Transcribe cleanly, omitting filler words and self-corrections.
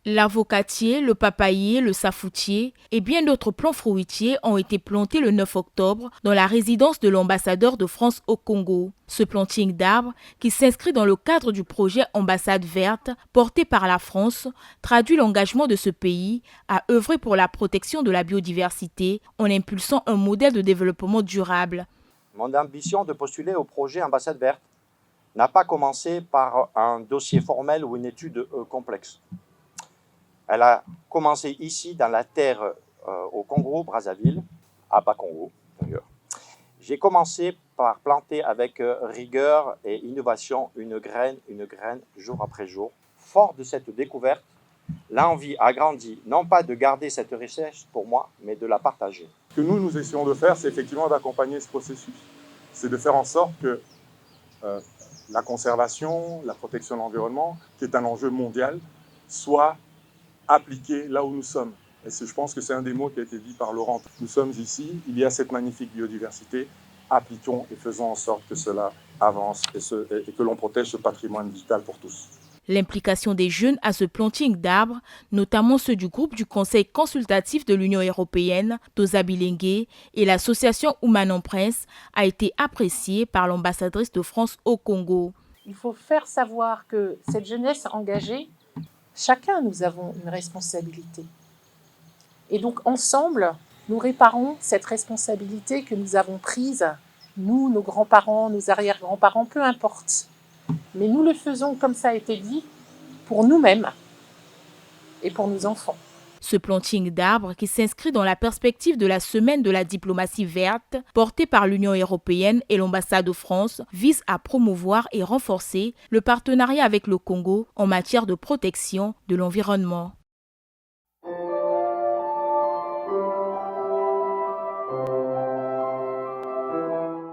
L'avocatier, le papayer, le safoutier et bien d'autres plants fruitiers ont été plantés le 9 octobre dans la résidence de l'ambassadeur de France au Congo. Ce planting d'arbres, qui s'inscrit dans le cadre du projet Ambassade verte porté par la France, traduit l'engagement de ce pays à œuvrer pour la protection de la biodiversité en impulsant un modèle de développement durable. Mon ambition de postuler au projet Ambassade verte n'a pas commencé par un dossier formel ou une étude complexe. Elle a commencé ici, dans la terre, au Congo, Brazzaville, à Bakongo d'ailleurs. J'ai commencé par planter avec rigueur et innovation une graine, jour après jour. Fort de cette découverte, l'envie a grandi, non pas de garder cette richesse pour moi, mais de la partager. Ce que nous essayons de faire, c'est effectivement d'accompagner ce processus. C'est de faire en sorte que la conservation, la protection de l'environnement, qui est un enjeu mondial, soit appliqué là où nous sommes. Et je pense que c'est un des mots qui a été dit par Laurent. Nous sommes ici, il y a cette magnifique biodiversité, appliquons et faisons en sorte que cela avance et que l'on protège ce patrimoine vital pour tous. L'implication des jeunes à ce planting d'arbres, notamment ceux du groupe du Conseil consultatif de l'Union européenne, Toza Bilengue, et l'association Oumanon Prince, a été appréciée par l'ambassadrice de France au Congo. Il faut faire savoir que cette jeunesse engagée, chacun, nous avons une responsabilité. Et donc, ensemble, nous réparons cette responsabilité que nous avons prise, nous, nos grands-parents, nos arrière-grands-parents, peu importe. Mais nous le faisons, comme ça a été dit, pour nous-mêmes et pour nos enfants. Ce planting d'arbres, qui s'inscrit dans la perspective de la semaine de la diplomatie verte, portée par l'Union européenne et l'ambassade de France, vise à promouvoir et renforcer le partenariat avec le Congo en matière de protection de l'environnement.